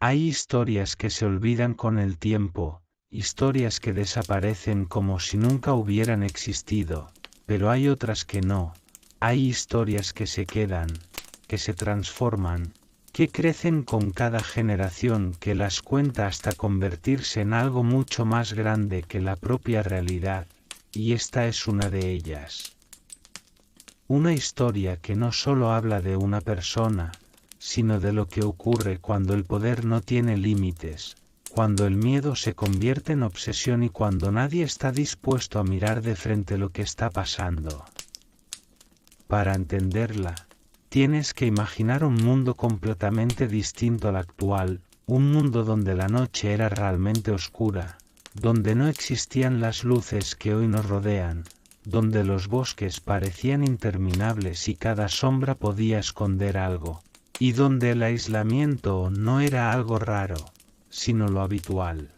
Hay historias que se olvidan con el tiempo, historias que desaparecen como si nunca hubieran existido, pero hay otras que no. Hay historias que se quedan, que se transforman, que crecen con cada generación que las cuenta hasta convertirse en algo mucho más grande que la propia realidad, y esta es una de ellas. Una historia que no solo habla de una persona, sino de lo que ocurre cuando el poder no tiene límites, cuando el miedo se convierte en obsesión y cuando nadie está dispuesto a mirar de frente lo que está pasando. Para entenderla, tienes que imaginar un mundo completamente distinto al actual, un mundo donde la noche era realmente oscura, donde no existían las luces que hoy nos rodean, donde los bosques parecían interminables y cada sombra podía esconder algo, y donde el aislamiento no era algo raro, sino lo habitual.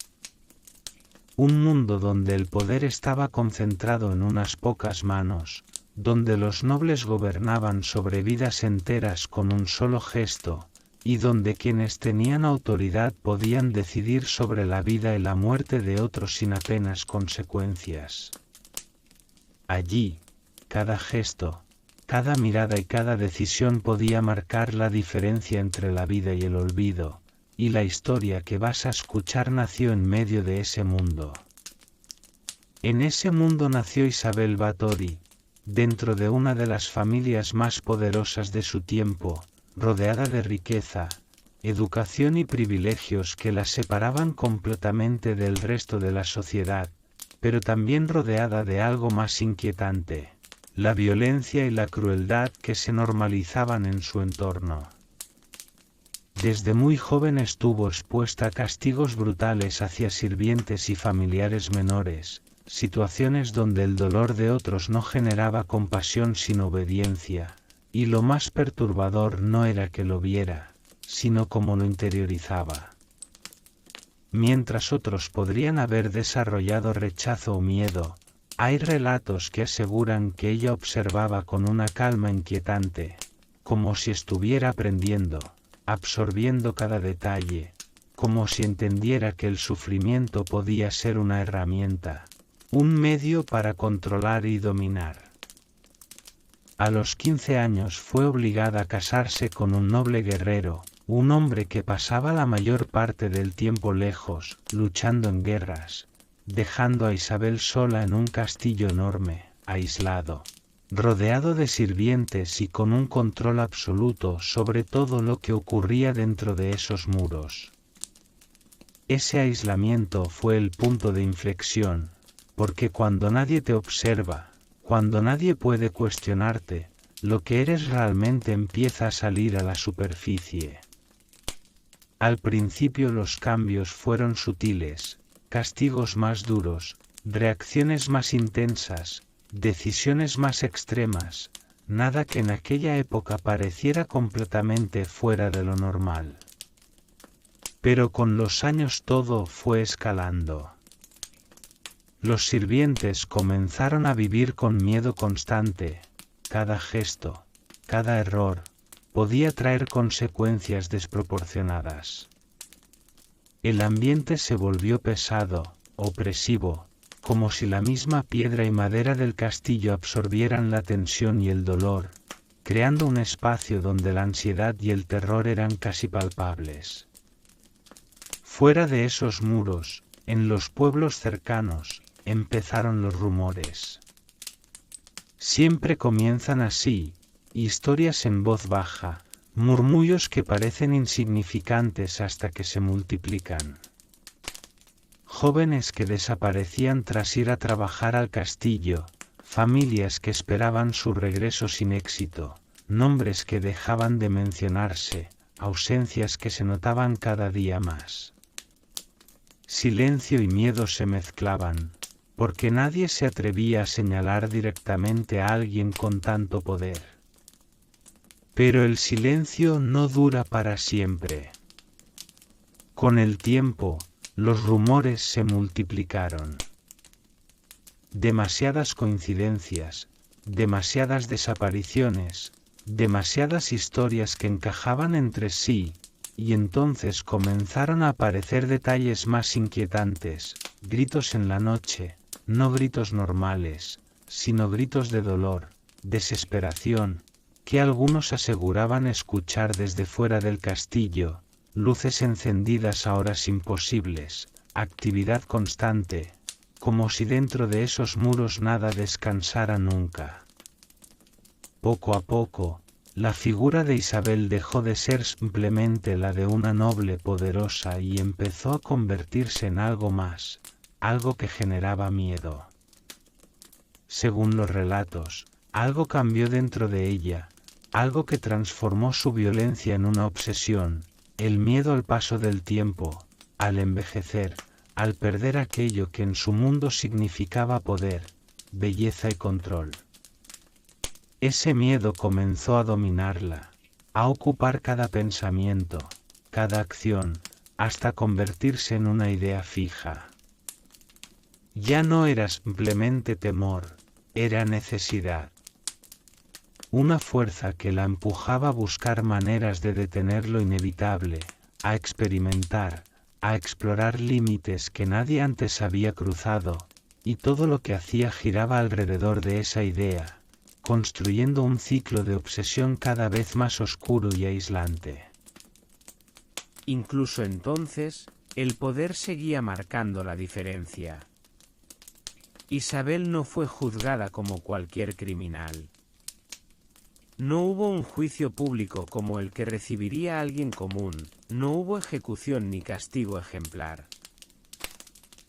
Un mundo donde el poder estaba concentrado en unas pocas manos, donde los nobles gobernaban sobre vidas enteras con un solo gesto, y donde quienes tenían autoridad podían decidir sobre la vida y la muerte de otros sin apenas consecuencias. Allí, cada gesto, cada mirada y cada decisión podía marcar la diferencia entre la vida y el olvido, y la historia que vas a escuchar nació en medio de ese mundo. En ese mundo nació Isabel Báthory, dentro de una de las familias más poderosas de su tiempo, rodeada de riqueza, educación y privilegios que la separaban completamente del resto de la sociedad, pero también rodeada de algo más inquietante, la violencia y la crueldad que se normalizaban en su entorno. Desde muy joven estuvo expuesta a castigos brutales hacia sirvientes y familiares menores, situaciones donde el dolor de otros no generaba compasión sino obediencia, y lo más perturbador no era que lo viera, sino cómo lo interiorizaba. Mientras otros podrían haber desarrollado rechazo o miedo, hay relatos que aseguran que ella observaba con una calma inquietante, como si estuviera aprendiendo, absorbiendo cada detalle, como si entendiera que el sufrimiento podía ser una herramienta, un medio para controlar y dominar. A los 15 años fue obligada a casarse con un noble guerrero, un hombre que pasaba la mayor parte del tiempo lejos, luchando en guerras, dejando a Isabel sola en un castillo enorme, aislado, rodeado de sirvientes y con un control absoluto sobre todo lo que ocurría dentro de esos muros. Ese aislamiento fue el punto de inflexión, porque cuando nadie te observa, cuando nadie puede cuestionarte, lo que eres realmente empieza a salir a la superficie. Al principio los cambios fueron sutiles, castigos más duros, reacciones más intensas, decisiones más extremas, nada que en aquella época pareciera completamente fuera de lo normal. Pero con los años todo fue escalando. Los sirvientes comenzaron a vivir con miedo constante, cada gesto, cada error, podía traer consecuencias desproporcionadas. El ambiente se volvió pesado, opresivo, como si la misma piedra y madera del castillo absorbieran la tensión y el dolor, creando un espacio donde la ansiedad y el terror eran casi palpables. Fuera de esos muros, en los pueblos cercanos, empezaron los rumores. Siempre comienzan así, historias en voz baja, murmullos que parecen insignificantes hasta que se multiplican. Jóvenes que desaparecían tras ir a trabajar al castillo, familias que esperaban su regreso sin éxito, nombres que dejaban de mencionarse, ausencias que se notaban cada día más. Silencio y miedo se mezclaban, porque nadie se atrevía a señalar directamente a alguien con tanto poder. Pero el silencio no dura para siempre. Con el tiempo, los rumores se multiplicaron. Demasiadas coincidencias, demasiadas desapariciones, demasiadas historias que encajaban entre sí, y entonces comenzaron a aparecer detalles más inquietantes, gritos en la noche, no gritos normales, sino gritos de dolor, desesperación, que algunos aseguraban escuchar desde fuera del castillo, luces encendidas a horas imposibles, actividad constante, como si dentro de esos muros nada descansara nunca. Poco a poco, la figura de Isabel dejó de ser simplemente la de una noble poderosa y empezó a convertirse en algo más, algo que generaba miedo. Según los relatos, algo cambió dentro de ella, algo que transformó su violencia en una obsesión, el miedo al paso del tiempo, al envejecer, al perder aquello que en su mundo significaba poder, belleza y control. Ese miedo comenzó a dominarla, a ocupar cada pensamiento, cada acción, hasta convertirse en una idea fija. Ya no era simplemente temor, era necesidad. Una fuerza que la empujaba a buscar maneras de detener lo inevitable, a experimentar, a explorar límites que nadie antes había cruzado, y todo lo que hacía giraba alrededor de esa idea, construyendo un ciclo de obsesión cada vez más oscuro y aislante. Incluso entonces, el poder seguía marcando la diferencia. Isabel no fue juzgada como cualquier criminal. No hubo un juicio público como el que recibiría alguien común, no hubo ejecución ni castigo ejemplar.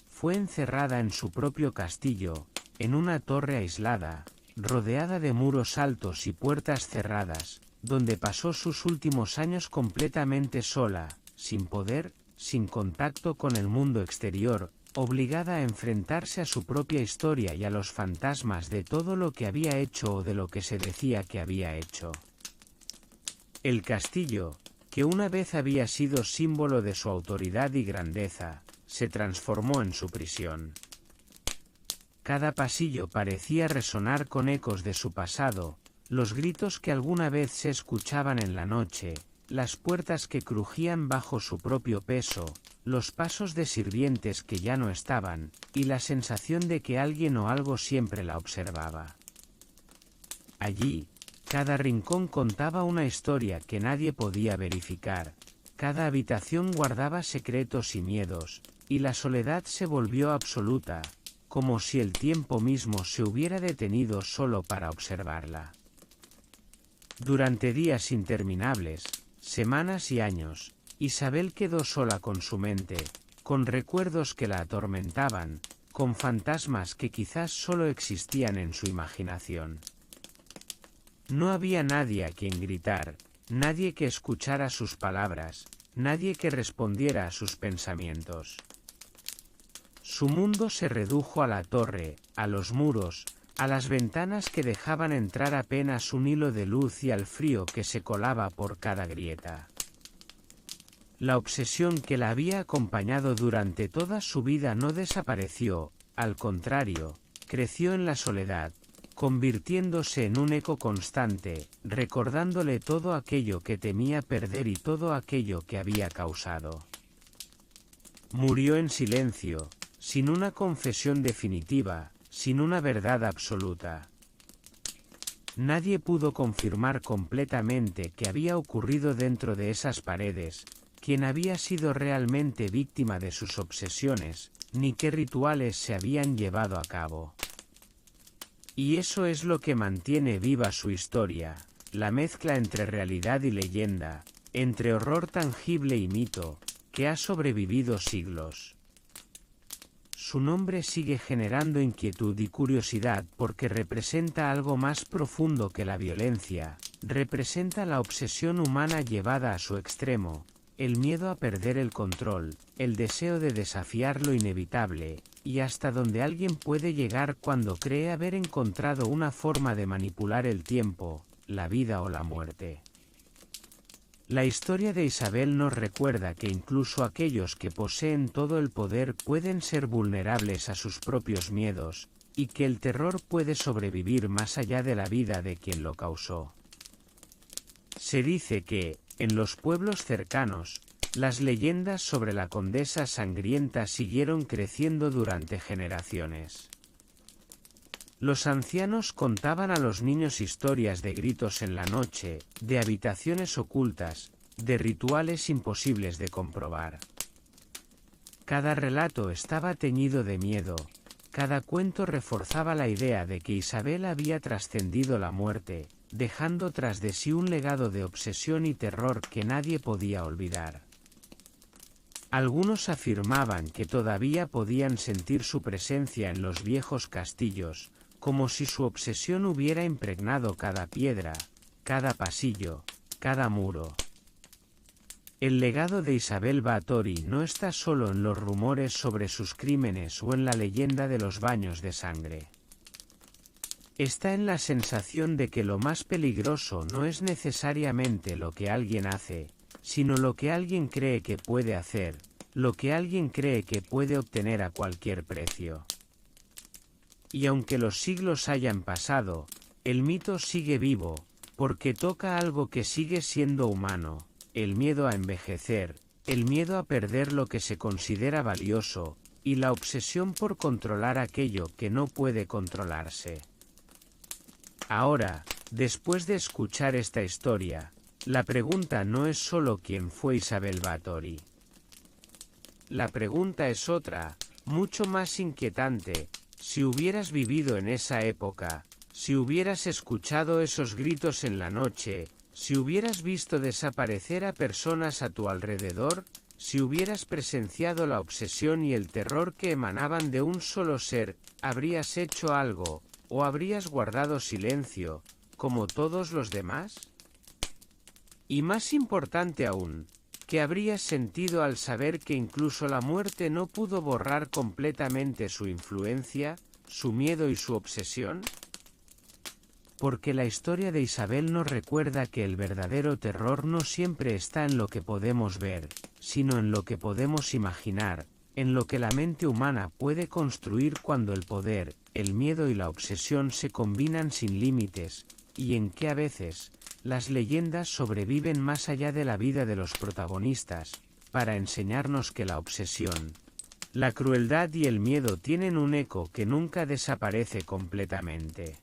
Fue encerrada en su propio castillo, en una torre aislada, rodeada de muros altos y puertas cerradas, donde pasó sus últimos años completamente sola, sin poder, sin contacto con el mundo exterior, obligada a enfrentarse a su propia historia y a los fantasmas de todo lo que había hecho o de lo que se decía que había hecho. El castillo, que una vez había sido símbolo de su autoridad y grandeza, se transformó en su prisión. Cada pasillo parecía resonar con ecos de su pasado, los gritos que alguna vez se escuchaban en la noche, las puertas que crujían bajo su propio peso, los pasos de sirvientes que ya no estaban, y la sensación de que alguien o algo siempre la observaba. Allí, cada rincón contaba una historia que nadie podía verificar, cada habitación guardaba secretos y miedos, y la soledad se volvió absoluta, como si el tiempo mismo se hubiera detenido solo para observarla. Durante días interminables, semanas y años, Isabel quedó sola con su mente, con recuerdos que la atormentaban, con fantasmas que quizás solo existían en su imaginación. No había nadie a quien gritar, nadie que escuchara sus palabras, nadie que respondiera a sus pensamientos. Su mundo se redujo a la torre, a los muros, a las ventanas que dejaban entrar apenas un hilo de luz y al frío que se colaba por cada grieta. La obsesión que la había acompañado durante toda su vida no desapareció, al contrario, creció en la soledad, convirtiéndose en un eco constante, recordándole todo aquello que temía perder y todo aquello que había causado. Murió en silencio, sin una confesión definitiva, sin una verdad absoluta. Nadie pudo confirmar completamente qué había ocurrido dentro de esas paredes, quién había sido realmente víctima de sus obsesiones, ni qué rituales se habían llevado a cabo. Y eso es lo que mantiene viva su historia, la mezcla entre realidad y leyenda, entre horror tangible y mito, que ha sobrevivido siglos. Su nombre sigue generando inquietud y curiosidad porque representa algo más profundo que la violencia, representa la obsesión humana llevada a su extremo, el miedo a perder el control, el deseo de desafiar lo inevitable, y hasta donde alguien puede llegar cuando cree haber encontrado una forma de manipular el tiempo, la vida o la muerte. La historia de Isabel nos recuerda que incluso aquellos que poseen todo el poder pueden ser vulnerables a sus propios miedos, y que el terror puede sobrevivir más allá de la vida de quien lo causó. Se dice que, en los pueblos cercanos, las leyendas sobre la condesa sangrienta siguieron creciendo durante generaciones. Los ancianos contaban a los niños historias de gritos en la noche, de habitaciones ocultas, de rituales imposibles de comprobar. Cada relato estaba teñido de miedo, cada cuento reforzaba la idea de que Isabel había trascendido la muerte, dejando tras de sí un legado de obsesión y terror que nadie podía olvidar. Algunos afirmaban que todavía podían sentir su presencia en los viejos castillos, como si su obsesión hubiera impregnado cada piedra, cada pasillo, cada muro. El legado de Isabel Báthory no está solo en los rumores sobre sus crímenes o en la leyenda de los baños de sangre. Está en la sensación de que lo más peligroso no es necesariamente lo que alguien hace, sino lo que alguien cree que puede hacer, lo que alguien cree que puede obtener a cualquier precio. Y aunque los siglos hayan pasado, el mito sigue vivo, porque toca algo que sigue siendo humano, el miedo a envejecer, el miedo a perder lo que se considera valioso, y la obsesión por controlar aquello que no puede controlarse. Ahora, después de escuchar esta historia, la pregunta no es solo quién fue Isabel Báthory. La pregunta es otra, mucho más inquietante: si hubieras vivido en esa época, si hubieras escuchado esos gritos en la noche, si hubieras visto desaparecer a personas a tu alrededor, si hubieras presenciado la obsesión y el terror que emanaban de un solo ser, ¿habrías hecho algo, o habrías guardado silencio, como todos los demás? Y más importante aún, ¿qué habrías sentido al saber que incluso la muerte no pudo borrar completamente su influencia, su miedo y su obsesión? Porque la historia de Isabel nos recuerda que el verdadero terror no siempre está en lo que podemos ver, sino en lo que podemos imaginar, en lo que la mente humana puede construir cuando el poder, el miedo y la obsesión se combinan sin límites, y en que a veces, las leyendas sobreviven más allá de la vida de los protagonistas, para enseñarnos que la obsesión, la crueldad y el miedo tienen un eco que nunca desaparece completamente.